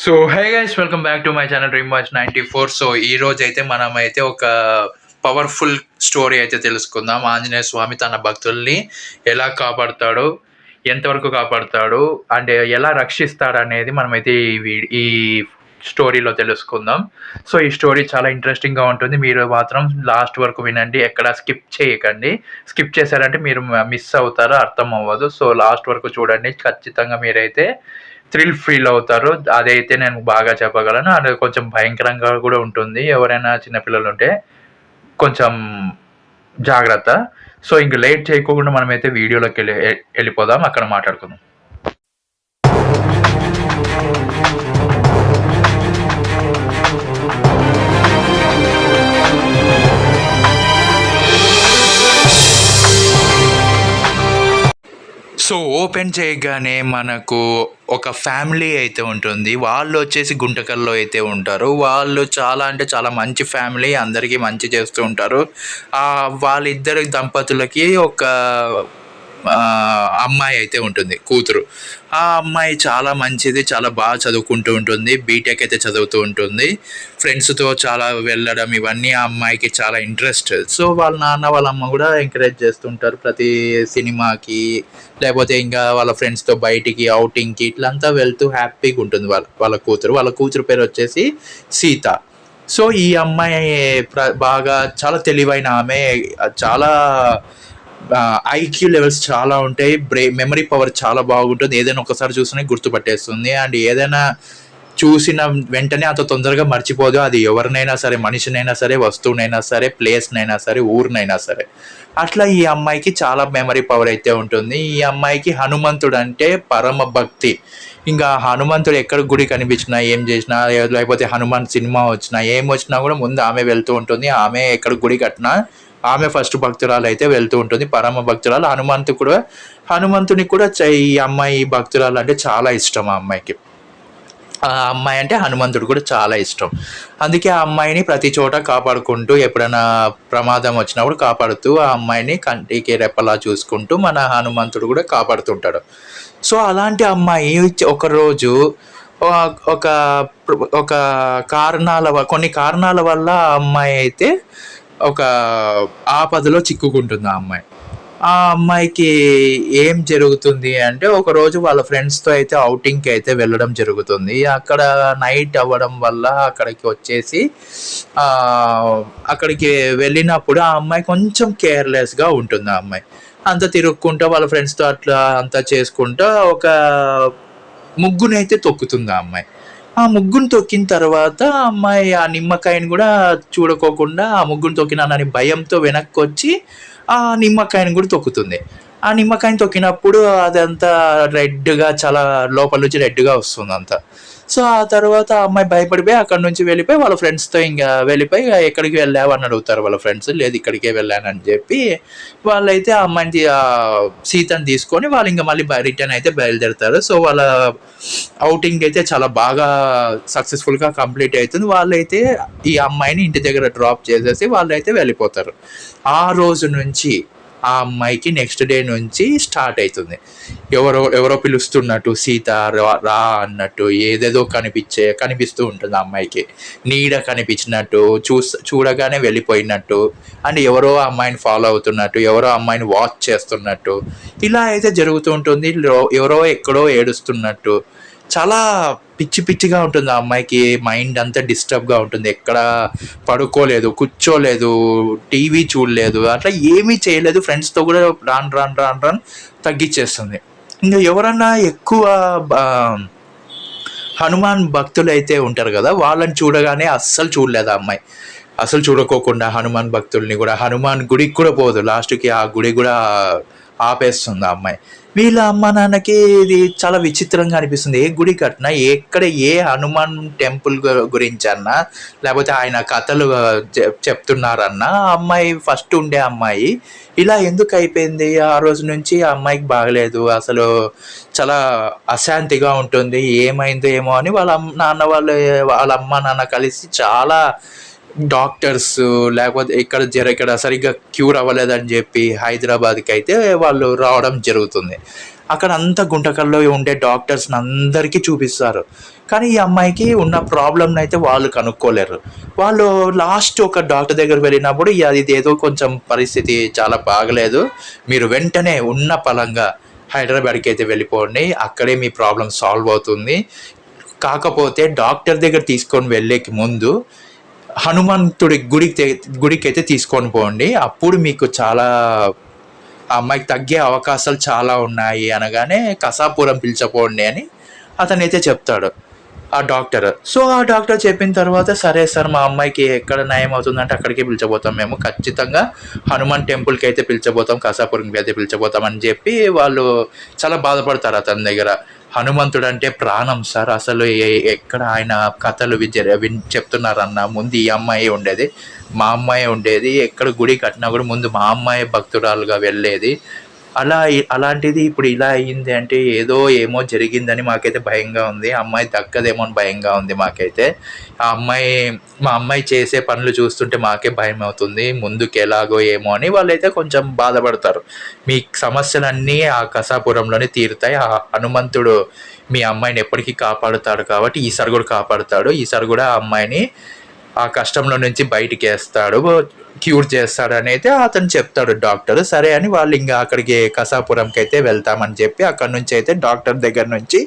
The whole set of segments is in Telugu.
So hey guys, welcome back to my channel dream watch 94. So ఈ రోజు అయితే మనం అయితే ఒక పవర్ఫుల్ స్టోరీ అయితే తెలుసుకుందాం. ఆంజనేయ స్వామి తన భక్తుల్ని ఎలా కాపాడుతాడు, ఎంతవరకు కాపాడుతాడు, అంటే ఎలా రక్షిస్తాడు అనేది మనమైతే ఈ స్టోరీలో తెలుసుకుందాం. సో ఈ స్టోరీ చాలా ఇంట్రెస్టింగ్గా ఉంటుంది. మీరు మాత్రం లాస్ట్ వరకు వినండి, ఎక్కడ స్కిప్ చేయకండి. స్కిప్ చేశారంటే మీరు మిస్ అవుతారు, అర్థం అవ్వదు. సో లాస్ట్ వరకు చూడండి, ఖచ్చితంగా మీరైతే థ్రిల్ ఫీల్ అవుతారు. అదైతే నేను బాగా చెప్పగలను. అది కొంచెం భయంకరంగా కూడా ఉంటుంది. ఎవరైనా చిన్నపిల్లలు ఉంటే కొంచెం జాగ్రత్త. సో ఇంక లేట్ చేయకుండా మనమైతే వీడియోలోకి వెళ్ళిపోదాం, అక్కడ మాట్లాడుకుందాం. సో ఓపెన్ చేయగానే మనకు ఒక ఫ్యామిలీ అయితే ఉంటుంది. వాళ్ళు వచ్చేసి గుంటకల్లో అయితే ఉంటారు. వాళ్ళు చాలా అంటే చాలా మంచి ఫ్యామిలీ, అందరికీ మంచి చేస్తూ ఉంటారు. వాళ్ళిద్దరి దంపతులకి ఒక అమ్మాయి అయితే ఉంటుంది, కూతురు. ఆ అమ్మాయి చాలా మంచిది, చాలా బాగా చదువుకుంటూ ఉంటుంది. బీటెక్ అయితే చదువుతూ ఉంటుంది. ఫ్రెండ్స్తో చాలా వెళ్ళడం ఇవన్నీ ఆ అమ్మాయికి చాలా ఇంట్రెస్ట్. సో వాళ్ళ నాన్న వాళ్ళ అమ్మ కూడా ఎంకరేజ్ చేస్తుంటారు ప్రతి సినిమాకి, లేకపోతే ఇంకా వాళ్ళ ఫ్రెండ్స్తో బయటికి అవుటింగ్కి ఇట్లంతా వెళ్తూ హ్యాపీగా ఉంటుంది వాళ్ళ కూతురు పేరు వచ్చేసి సీత. సో ఈ అమ్మాయి బాగా చాలా తెలివైన ఆమె, చాలా ఐక్యూ లెవెల్స్ చాలా ఉంటాయి. మెమరీ పవర్ చాలా బాగుంటుంది. ఏదైనా ఒకసారి చూసినా గుర్తుపట్టేస్తుంది. అండ్ ఏదైనా చూసిన వెంటనే అంత తొందరగా మర్చిపోదు. అది ఎవరినైనా సరే, మనిషినైనా సరే, వస్తువునైనా సరే, ప్లేస్నైనా సరే, ఊరినైనా సరే. అట్లా ఈ అమ్మాయికి చాలా మెమరీ పవర్ అయితే ఉంటుంది. ఈ అమ్మాయికి హనుమంతుడు అంటే పరమ భక్తి. ఇంకా హనుమంతుడు ఎక్కడ గుడి కనిపించినా, ఏం చేసినా, లేకపోతే హనుమాన్ సినిమా వచ్చినా, ఏం వచ్చినా కూడా ముందు ఆమె వెళ్తూ ఉంటుంది. ఆమె ఎక్కడ గుడి కట్టినా ఆమె ఫస్ట్ భక్తురాలు అయితే వెళ్తూ ఉంటుంది, పరమ భక్తురాలు. హనుమంతునికి కూడా ఈ అమ్మాయి భక్తురాలు అంటే చాలా ఇష్టం. ఆ అమ్మాయికి ఆ అమ్మాయి అంటే హనుమంతుడు కూడా చాలా ఇష్టం. అందుకే ఆ అమ్మాయిని ప్రతి చోట కాపాడుకుంటూ, ఎప్పుడైనా ప్రమాదం వచ్చినప్పుడు కాపాడుతూ, ఆ అమ్మాయిని కంటికి రెప్పలా చూసుకుంటూ మన హనుమంతుడు కూడా కాపాడుతుంటాడు. సో అలాంటి అమ్మాయి ఒకరోజు ఒక ఒక కొన్ని కారణాల వల్ల ఆ అమ్మాయి అయితే ఒక ఆపదలో చిక్కుకుంటుంది. ఆ అమ్మాయికి ఏం జరుగుతుంది అంటే, ఒకరోజు వాళ్ళ ఫ్రెండ్స్తో అయితే అవుటింగ్కి అయితే వెళ్ళడం జరుగుతుంది. అక్కడ నైట్ అవ్వడం వల్ల అక్కడికి వచ్చేసి అక్కడికి వెళ్ళినప్పుడు ఆ అమ్మాయి కొంచెం కేర్లెస్గా ఉంటుంది. ఆ అమ్మాయి అంతా తిరుక్కుంటూ వాళ్ళ ఫ్రెండ్స్తో అట్లా అంతా చేసుకుంటూ ఒక ముగ్గునైతే తొక్కుతుంది. ఆ ముగ్గును తొక్కిన తర్వాత ఆ అమ్మాయి ఆ నిమ్మకాయని కూడా చూడకోకుండా ఆ ముగ్గును తొక్కినానని భయంతో వెనక్కి వచ్చి ఆ నిమ్మకాయని కూడా తొక్కుతుంది. ఆ నిమ్మకాయని తొక్కినప్పుడు అదంతా రెడ్గా, చాలా లోపల నుంచి రెడ్గా వస్తుంది అంతా. సో ఆ తర్వాత ఆ అమ్మాయి భయపడిపోయి అక్కడి నుంచి వెళ్ళిపోయి వాళ్ళ ఫ్రెండ్స్తో ఇంకా వెళ్ళిపోయి, ఎక్కడికి వెళ్ళావు అని అడుగుతారు వాళ్ళ ఫ్రెండ్స్. లేదు, ఇక్కడికే వెళ్ళానని చెప్పి వాళ్ళైతే ఆ అమ్మాయిని సీతని తీసుకొని వాళ్ళు ఇంకా మళ్ళీ రిటర్న్ అయితే బయలుదేరుతారు. సో వాళ్ళ అవుటింగ్ అయితే చాలా బాగా సక్సెస్ఫుల్గా కంప్లీట్ అవుతుంది. వాళ్ళైతే ఈ అమ్మాయిని ఇంటి దగ్గర డ్రాప్ చేసేసి వాళ్ళైతే వెళ్ళిపోతారు. ఆ రోజు నుంచి ఆ అమ్మాయికి నెక్స్ట్ డే నుంచి స్టార్ట్ అవుతుంది. ఎవరో పిలుస్తున్నట్టు, సీత రా అన్నట్టు ఏదేదో కనిపిస్తూ ఉంటుంది ఆ అమ్మాయికి. నీడ కనిపించినట్టు, చూడగానే వెళ్ళిపోయినట్టు, అండ్ ఎవరో అమ్మాయిని ఫాలో అవుతున్నట్టు, ఎవరో అమ్మాయిని వాచ్ చేస్తున్నట్టు, ఇలా అయితే జరుగుతూ ఉంటుంది. ఎవరో ఎక్కడో ఏడుస్తున్నట్టు, చాలా పిచ్చిగా ఉంటుంది. ఆ అమ్మాయికి మైండ్ అంతా డిస్టర్బ్గా ఉంటుంది. ఎక్కడ పడుకోలేదు, కూర్చోలేదు, టీవీ చూడలేదు, అట్లా ఏమీ చేయలేదు. ఫ్రెండ్స్తో కూడా రాను తగ్గించేస్తుంది. ఇంకా ఎవరన్నా ఎక్కువ హనుమాన్ భక్తులు అయితే ఉంటారు కదా, వాళ్ళని చూడగానే అస్సలు చూడలేదు ఆ అమ్మాయి. అసలు చూడకోకుండా హనుమాన్ భక్తుల్ని కూడా, హనుమాన్ గుడికి కూడా పోదు. లాస్ట్కి ఆ గుడి కూడా ఆపేస్తుంది ఆ అమ్మాయి. వీళ్ళ అమ్మ నాన్నకి ఇది చాలా విచిత్రంగా అనిపిస్తుంది. ఏ గుడి కట్టినా, ఏ హనుమాన్ టెంపుల్ గురించి అన్నా, లేకపోతే ఆయన కథలు చెప్తున్నారన్నా, ఆ అమ్మాయి ఫస్ట్ ఉండే అమ్మాయి ఇలా ఎందుకు అయిపోయింది? ఆ రోజు నుంచి ఆ అమ్మాయికి బాగలేదు, అసలు చాలా అశాంతిగా ఉంటుంది. ఏమైందో ఏమో అని వాళ్ళ అమ్మ నాన్న కలిసి చాలా డాక్టర్స్, లేకపోతే ఇక్కడ సరిగ్గా క్యూర్ అవ్వలేదని చెప్పి హైదరాబాద్కి అయితే వాళ్ళు రావడం జరుగుతుంది. అక్కడ అంతా గుంటకల్లో ఉండే డాక్టర్స్ని అందరికీ చూపిస్తారు. కానీ ఈ అమ్మాయికి ఉన్న ప్రాబ్లమ్ని అయితే వాళ్ళు కనుక్కోలేరు. వాళ్ళు లాస్ట్ ఒక డాక్టర్ దగ్గరికి వెళ్ళినప్పుడు ఇదేదో కొంచెం పరిస్థితి చాలా బాగలేదు, మీరు వెంటనే ఉన్న పలంగా హైదరాబాద్కి అయితే వెళ్ళిపోండి, అక్కడే మీ ప్రాబ్లం సాల్వ్ అవుతుంది. కాకపోతే డాక్టర్ దగ్గర తీసుకొని వెళ్ళేకి ముందు హనుమంతుడి గుడికి అయితే తీసుకొని పోండి, అప్పుడు మీకు చాలా ఆ అమ్మాయికి తగ్గే అవకాశాలు చాలా ఉన్నాయి అనగానే కసాపురం పిలిచపోండి అని అతనైతే చెప్తాడు ఆ డాక్టర్. సో ఆ డాక్టర్ చెప్పిన తర్వాత సరే సార్ మా అమ్మాయికి ఎక్కడ నయం అవుతుందంటే అక్కడికే పిలిచబోతాం, మేము ఖచ్చితంగా హనుమాన్ టెంపుల్కి అయితే పిలిచబోతాం, కసాపురంకి అయితే పిలిచబోతాం అని చెప్పి వాళ్ళు చాలా బాధపడతారు అతని దగ్గర. హనుమంతుడు అంటే ప్రాణం సార్, అసలు ఎక్కడ ఆయన కథలు చెప్తున్నారన్న ముందు ఈ అమ్మాయి ఉండేది, మా అమ్మాయి ఉండేది, ఎక్కడ గుడి కట్టినా కూడా ముందు మా అమ్మాయి భక్తురాలుగా వెళ్ళేది, అలాంటిది ఇప్పుడు ఇలా అయ్యింది అంటే ఏమో జరిగిందని మాకైతే భయంగా ఉంది, అమ్మాయి దక్కదేమో అని భయంగా ఉంది మాకైతే. మా అమ్మాయి చేసే పనులు చూస్తుంటే మాకే భయం అవుతుంది, ముందుకు ఎలాగో ఏమో అని వాళ్ళైతే కొంచెం బాధపడతారు. మీ సమస్యలన్నీ ఆ కసాపురంలోనే తీరుతాయి, ఆ హనుమంతుడు మీ అమ్మాయిని ఎప్పటికీ కాపాడుతాడు కాబట్టి ఈసారి కూడా కాపాడుతాడు, ఈసారి కూడా ఆ అమ్మాయిని ఆ కష్టంలో నుంచి బయటికి వేస్తాడు, క్యూర్ చేస్తాడు అని అయితే అతను చెప్తాడు డాక్టర్. సరే అని వాళ్ళు ఇంకా అక్కడికి కసాపురంకి అయితే వెళ్తామని చెప్పి అక్కడ నుంచి అయితే డాక్టర్ దగ్గర నుంచి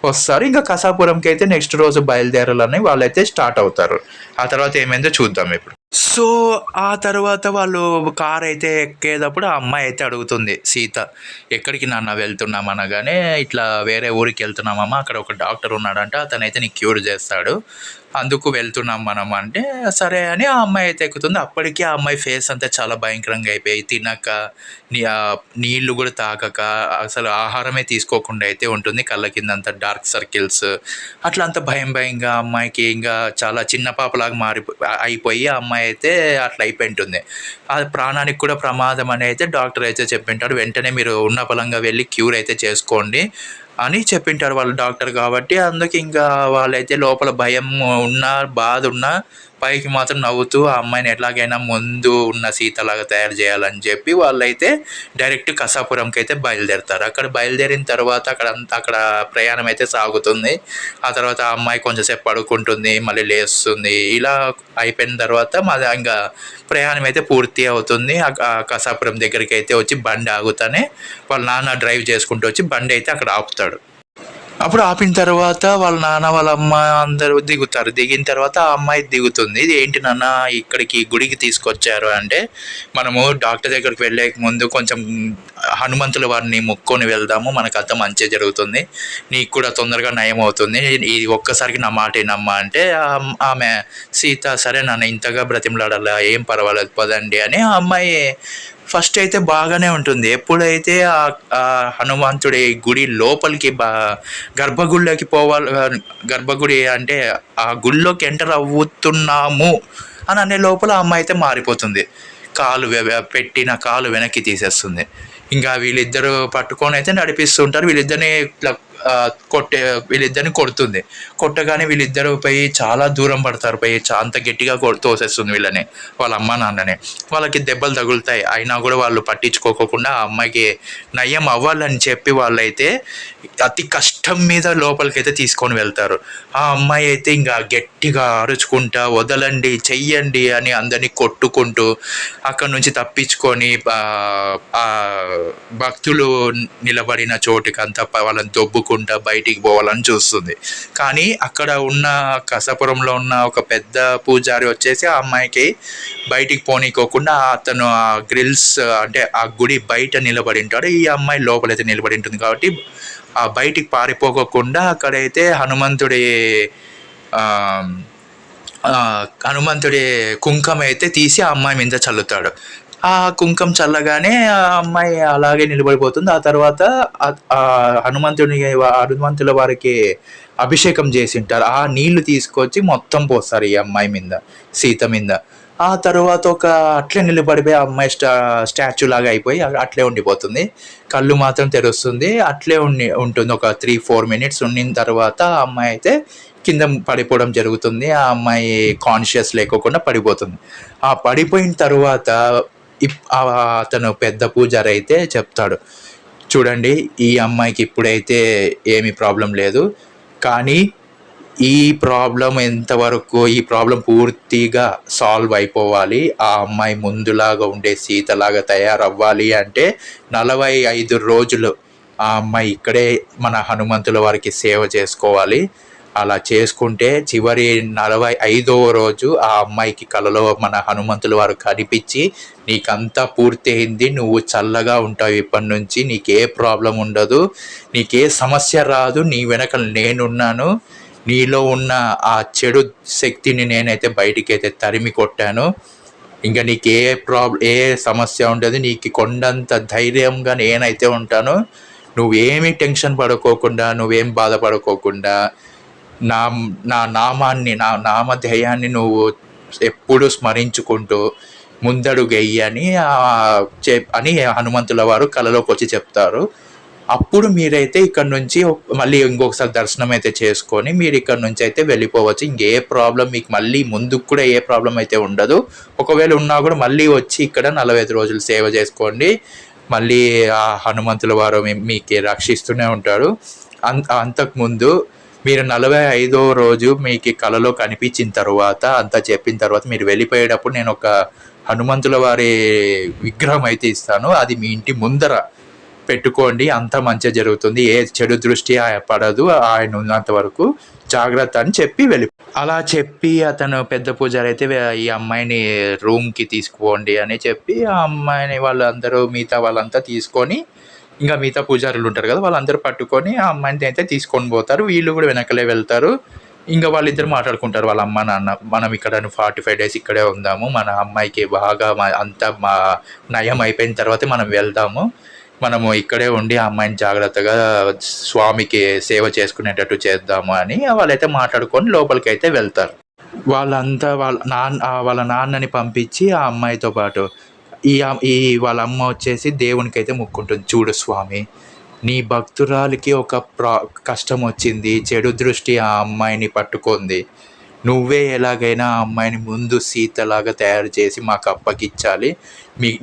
వస్తారు. ఇంకా కసాపురంకి అయితే నెక్స్ట్ రోజు బయలుదేరాలని వాళ్ళైతే స్టార్ట్ అవుతారు. ఆ తర్వాత ఏమైందో చూద్దాం ఇప్పుడు. సో ఆ తర్వాత వాళ్ళు కార్ అయితే ఎక్కేటప్పుడు ఆ అమ్మాయి అయితే అడుగుతుంది సీత, ఎక్కడికి నాన్న వెళ్తున్నాం అనగానే ఇట్లా వేరే ఊరికి వెళ్తున్నామమ్మా, అక్కడ ఒక డాక్టర్ ఉన్నాడంట, అతనైతే నీకు క్యూర్ చేస్తాడు, అందుకు వెళ్తున్నాం మనం అంటే సరే అని ఆ అమ్మాయి అయితే ఎక్కుతుంది. అప్పటికి ఆ అమ్మాయి ఫేస్ అంతా చాలా భయంకరంగా అయిపోయి తినక నీళ్లు కూడా తాగక అసలు ఆహారమే తీసుకోకుండా అయితే ఉంటుంది, కళ్ళ కింద అంతా డార్క్ సర్కిల్స్ అట్లా అంత భయంగా అమ్మాయికి ఇంకా చాలా చిన్న పాపలాగా అయిపోయి ఆ అమ్మాయి అయితే అట్లా అయిపోయి ఉంటుంది. ఆ ప్రాణానికి కూడా ప్రమాదం అని అయితే డాక్టర్ అయితే చెప్పింటాడు, వెంటనే మీరు ఉన్న పలంగా వెళ్ళి క్యూర్ అయితే చేసుకోండి అని చెప్పింటారు వాళ్ళు డాక్టర్ కాబట్టి. అందుకు ఇంకా వాళ్ళైతే లోపల భయం ఉన్నా బాధ ఉన్నా పైకి మాత్రం నవ్వుతూ ఆ అమ్మాయిని ఎట్లాగైనా ముందు ఉన్న సీతలాగా తయారు చేయాలని చెప్పి వాళ్ళైతే డైరెక్ట్ కసాపురంకి అయితే బయలుదేరుతారు. అక్కడ బయలుదేరిన తర్వాత అక్కడ ప్రయాణం అయితే సాగుతుంది. ఆ తర్వాత ఆ అమ్మాయి కొంచెంసేపు పడుకుంటుంది, మళ్ళీ లేస్తుంది. ఇలా అయిపోయిన తర్వాత ఇంకా ప్రయాణం అయితే పూర్తి అవుతుంది. కసాపురం దగ్గరికి అయితే వచ్చి బండి ఆగుతానే వాళ్ళ నాన్న డ్రైవ్ చేసుకుంటూ వచ్చి బండి అయితే అక్కడ ఆపుతాడు. అప్పుడు ఆపిన తర్వాత వాళ్ళ నాన్న వాళ్ళ అమ్మ అందరూ దిగుతారు. దిగిన తర్వాత ఆ అమ్మాయి దిగుతుంది. ఇది ఏంటి నాన్న ఇక్కడికి గుడికి తీసుకొచ్చారు అంటే, మనము డాక్టర్ దగ్గరికి వెళ్ళే ముందు కొంచెం హనుమంతుల వారిని మొక్కొని వెళ్దాము, మనకు అంత మంచి జరుగుతుంది, నీకు కూడా తొందరగా నయం అవుతుంది, ఇది ఒక్కసారికి నా మాట ఏనమ్మా అంటే ఆమె సీత సరే నాన్న ఇంతగా బ్రతిమలాడాలా, ఏం పర్వాలేదు పదండి అని ఆ అమ్మాయి ఫస్ట్ అయితే బాగానే ఉంటుంది. ఎప్పుడైతే ఆ హనుమంతుడి గుడి లోపలికి గర్భగుడిలోకి గర్భగుడి అంటే ఆ గుడిలోకి ఎంటర్ అవుతున్నాము అని అనే లోపల ఆ అమ్మాయి అయితే మారిపోతుంది, పెట్టిన కాలు వెనక్కి తీసేస్తుంది. ఇంకా వీళ్ళిద్దరు పట్టుకొని అయితే నడిపిస్తుంటారు. వీళ్ళిద్దరిని కొడుతుంది. కొట్టగానే వీళ్ళిద్దరు పోయి చాలా దూరం పడతారు, పోయి అంత గట్టిగా తోసేస్తుంది వీళ్ళని, వాళ్ళ అమ్మ నాన్నని. వాళ్ళకి దెబ్బలు తగులుతాయి, అయినా కూడా వాళ్ళు పట్టించుకోకుండా ఆ అమ్మాయికి నయం అవ్వాలని చెప్పి వాళ్ళైతే అతి కష్టం మీద లోపలికైతే తీసుకొని వెళ్తారు. ఆ అమ్మాయి అయితే ఇంకా గట్టిగా అరుచుకుంటా వదలండి చెయ్యండి అని అందరినీ కొట్టుకుంటూ అక్కడ నుంచి తప్పించుకొని ఆ భక్తులు నిలబడిన చోటుకి అంతా వాళ్ళని దొబ్బుకుంటా బయటికి పోవాలని చూస్తుంది. కానీ అక్కడ ఉన్న కసాపురంలో ఉన్న ఒక పెద్ద పూజారి వచ్చేసి ఆ అమ్మాయికి బయటికి పోనీకోకుండా అతను ఆ గ్రిల్స్ అంటే ఆ గుడి బయట నిలబడి ఉంటాడు, ఈ అమ్మాయి లోపలైతే నిలబడి ఉంటుంది కాబట్టి ఆ బయటికి పారిపోకుండా అక్కడైతే హనుమంతుడి కుంకం అయితే తీసి ఆ అమ్మాయి మీద చల్లుతాడు. ఆ కుంకం చల్లగానే ఆ అమ్మాయి అలాగే నిలబడిపోతుంది. ఆ తర్వాత హనుమంతుల వారికి అభిషేకం చేసి ఉంటారు, ఆ నీళ్లు తీసుకొచ్చి మొత్తం పోస్తారు ఈ అమ్మాయి మీద, సీత మీద. ఆ తర్వాత అట్లే నిలబడిపోయి ఆ అమ్మాయి స్టాచ్యూ లాగా అయిపోయి అట్లే ఉండిపోతుంది, కళ్ళు మాత్రం తెరుస్తుంది. అట్లే ఉంటుంది ఒక 3-4 మినిట్స్. ఉండిన తర్వాత ఆ అమ్మాయి అయితే కింద పడిపోవడం జరుగుతుంది. ఆ అమ్మాయి కాన్షియస్ లేకోకుండా పడిపోతుంది. ఆ పడిపోయిన తర్వాత అతను పెద్ద పూజారి అయితే చెప్తాడు, చూడండి ఈ అమ్మాయికి ఇప్పుడైతే ఏమీ ప్రాబ్లం లేదు, కానీ ఈ ప్రాబ్లం పూర్తిగా సాల్వ్ అయిపోవాలి. ఆ అమ్మాయి ముందులాగా ఉండే సీతలాగా తయారవ్వాలి అంటే 45 రోజులు ఆ అమ్మాయి ఇక్కడే మన హనుమంతుల వారికి సేవ చేసుకోవాలి. అలా చేసుకుంటే చివరి 45వ రోజు ఆ అమ్మాయికి కలలో మన హనుమంతుల వారు కనిపించి, నీకంతా పూర్తయింది, నువ్వు చల్లగా ఉంటావు ఇప్పటి నుంచి, నీకే ప్రాబ్లం ఉండదు, నీకే సమస్య రాదు, నీ వెనక నేనున్నాను, నీలో ఉన్న ఆ చెడు శక్తిని నేనైతే బయటికైతే తరిమి కొట్టాను, ఇంకా నీకు ఏ సమస్య ఉండదు, నీకు కొండంత ధైర్యంగా నేనైతే ఉంటాను, నువ్వేమీ టెన్షన్ పడుకోకుండా, నువ్వేం బాధపడుకోకుండా నా నా నామాన్ని, నా నామధేయాన్ని నువ్వు ఎప్పుడు స్మరించుకుంటూ ముందడుగెయ్యి అని హనుమంతుల వారు కలలోకి వచ్చి చెప్తారు. అప్పుడు మీరైతే ఇక్కడ నుంచి మళ్ళీ ఇంకొకసారి దర్శనం అయితే చేసుకొని మీరు ఇక్కడ నుంచి అయితే వెళ్ళిపోవచ్చు. ఇంకే ప్రాబ్లం మీకు మళ్ళీ ముందుకు కూడా ఏ ప్రాబ్లం అయితే ఉండదు. ఒకవేళ ఉన్నా కూడా మళ్ళీ వచ్చి ఇక్కడ 45 రోజులు సేవ చేసుకోండి. మళ్ళీ ఆ హనుమంతుల వారు మీకు రక్షిస్తూనే ఉంటాడు. అంతకుముందు మీరు 45వ రోజు మీకు కలలో కనిపించిన తర్వాత, అంతా చెప్పిన తర్వాత మీరు వెళ్ళిపోయేటప్పుడు నేను ఒక హనుమంతుల వారి విగ్రహం అయితే ఇస్తాను, అది మీ ఇంటి ముందర పెట్టుకోండి, అంతా మంచిగా జరుగుతుంది, ఏ చెడు దృష్టి పడదు, ఆయన ఉన్నంత వరకు జాగ్రత్త అని చెప్పి అలా చెప్పి అతను పెద్ద పూజారి అయితే ఈ అమ్మాయిని రూమ్కి తీసుకుపోండి అని చెప్పి ఆ అమ్మాయిని మిగతా వాళ్ళంతా తీసుకొని, ఇంకా మిగతా పూజారులు ఉంటారు కదా, వాళ్ళందరూ పట్టుకొని ఆ అమ్మాయిని అయితే తీసుకొని పోతారు. వీళ్ళు కూడా వెనకలే వెళ్తారు. ఇంకా వాళ్ళిద్దరు మాట్లాడుకుంటారు, వాళ్ళ అమ్మ నాన్న, మనం ఇక్కడ 45 డేస్ ఇక్కడే ఉందాము, మన అమ్మాయికి బాగా అంతా నయం అయిపోయిన తర్వాతే మనం వెళ్దాము, మనము ఇక్కడే ఉండి ఆ అమ్మాయిని జాగ్రత్తగా స్వామికి సేవ చేసుకునేటట్టు చేద్దాము అని వాళ్ళైతే మాట్లాడుకొని లోపలికి అయితే వెళ్తారు. వాళ్ళంతా వాళ్ళ నాన్నని పంపించి ఆ అమ్మాయితో పాటు ఈ వాళ్ళ అమ్మ వచ్చేసి దేవునికైతే మొక్కుంటుంది, చూడు స్వామి, నీ భక్తురాలికి ఒక కష్టం వచ్చింది, చెడు దృష్టి ఆ అమ్మాయిని పట్టుకుంది, నువ్వే ఎలాగైనా ఆ అమ్మాయిని ముందు సీతలాగా తయారు చేసి మాకు అప్పగించాలి,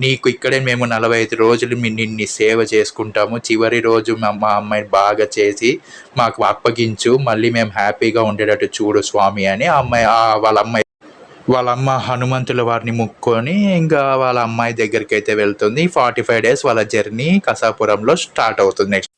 నీకు ఇక్కడే మేము 45 రోజులు నిన్ను సేవ చేసుకుంటాము, చివరి రోజు మా అమ్మాయిని బాగా చేసి మాకు అప్పగించు, మళ్ళీ మేము హ్యాపీగా ఉండేటట్టు చూడు స్వామి అని వాళ్ళ అమ్మ హనుమంతుల వారిని మొక్కుకొని ఇంకా వాళ్ళ అమ్మాయి దగ్గరికి అయితే వెళ్తుంది. 45 డేస్ వాళ్ళ జర్నీ కసాపురంలో స్టార్ట్ అవుతుంది. నెక్స్ట్